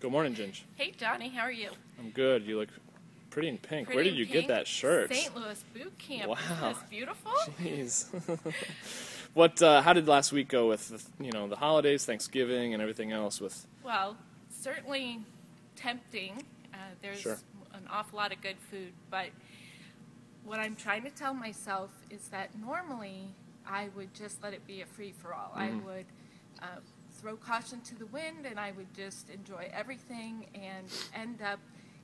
Good morning, Ginge. Hey, Johnny, how are you? I'm good. You look pretty in pink. Pretty Where did in you pink. get that shirt? St. Louis Boot Camp. Wow. Isn't this beautiful? Jeez. What? How did last week go with the holidays, Thanksgiving, and everything else? With Well, certainly tempting. There's Sure. an awful lot of good food, but what I'm trying to tell myself is that normally I would just let it be a free-for-all. I would throw caution to the wind, and I would just enjoy everything and end up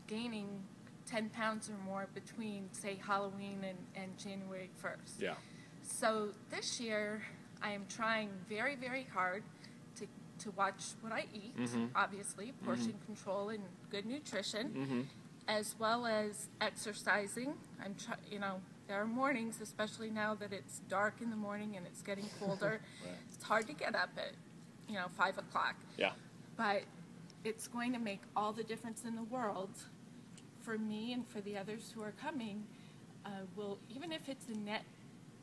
gaining 10 pounds or more between, say, Halloween and January 1st. yeah, So this year, I am trying very, very hard to watch what I eat, obviously, portion control and good nutrition, as well as exercising. There are mornings, especially now that it's dark in the morning and it's getting colder, Right. it's hard to get up at 5 o'clock. yeah, But it's going to make all the difference in the world for me and for the others who are coming. Even if it's a net,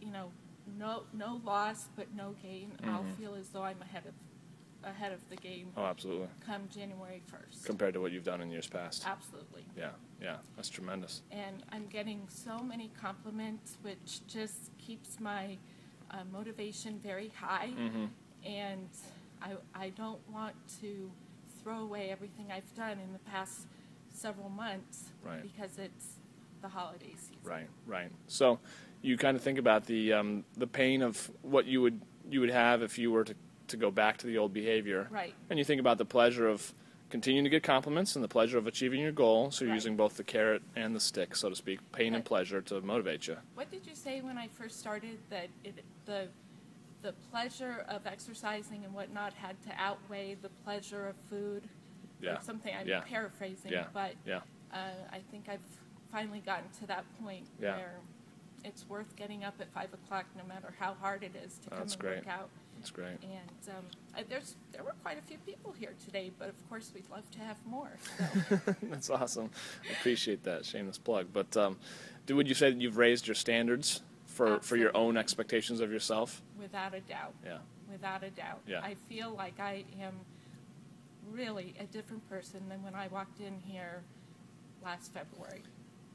no loss but no gain, I'll feel as though I'm ahead of the game. Oh, absolutely. Come January 1st. Compared to what you've done in years past. Absolutely. Yeah, that's tremendous. And I'm getting so many compliments, which just keeps my motivation very high. And I don't want to throw away everything I've done in the past several months, Right. because it's the holiday season. Right. So you kind of think about the pain of what you would have if you were to go back to the old behavior. Right. And you think about the pleasure of continuing to get compliments and the pleasure of achieving your goal. So you're Right. using both the carrot and the stick, so to speak, pain and Right. pleasure to motivate you. What did you say when I first started, that the pleasure of exercising and whatnot had to outweigh the pleasure of food? Yeah. Or something, I'm Yeah. paraphrasing, Yeah. but Yeah. I think I've finally gotten to that point Yeah. where it's worth getting up at 5 o'clock no matter how hard it is to come That's and great. work out. That's great. And there were quite a few people here today, but of course we'd love to have more. So. That's awesome. I appreciate that. Shameless plug. But would you say that you've raised your standards for your Absolutely. own expectations of yourself? Without a doubt. Yeah. Without a doubt. Yeah. I feel like I am really a different person than when I walked in here last February.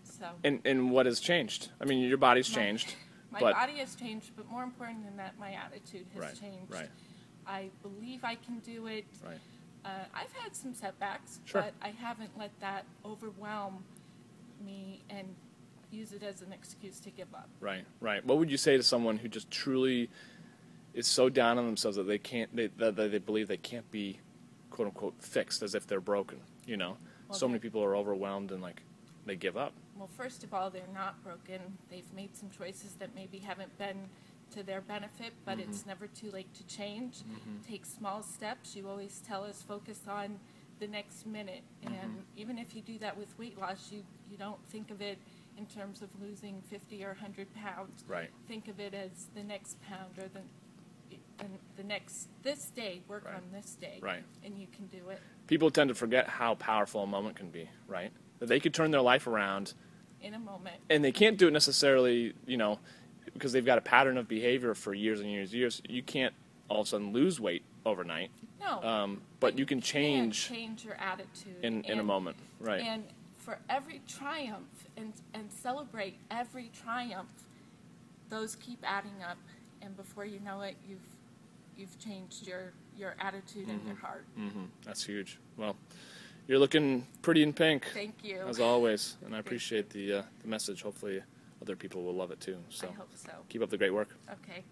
So And what has changed? I mean, your body's changed. My but body has changed, but more important than that, my attitude has Right, changed. right. I believe I can do it. Right. I've had some setbacks, Sure. but I haven't let that overwhelm me and use it as an excuse to give up. Right. What would you say to someone who just truly is so down on themselves that they believe they can't be, quote unquote, fixed, as if they're broken? Well, So many people are overwhelmed and they give up. Well, first of all, they're not broken. They've made some choices that maybe haven't been to their benefit, but it's never too late to change. Take small steps. You always tell us focus on the next minute. And even if you do that with weight loss, you don't think of it in terms of losing 50 or 100 pounds. Right. Think of it as the next pound or this day, work Right. on this day. Right. And you can do it People tend to forget how powerful a moment can be, right? That they could turn their life around, in a moment. and they can't do it necessarily, because they've got a pattern of behavior for years and years and years. You can't all of a sudden lose weight overnight. No. But you can change change your attitude in a moment, right? And for every triumph and celebrate every triumph, those keep adding up, and before you know it, you've changed your attitude and your heart. That's huge. Well, you're looking pretty in pink. Thank you. As always, and I appreciate the message. Hopefully other people will love it too. So I hope so. keep up the great work. Okay.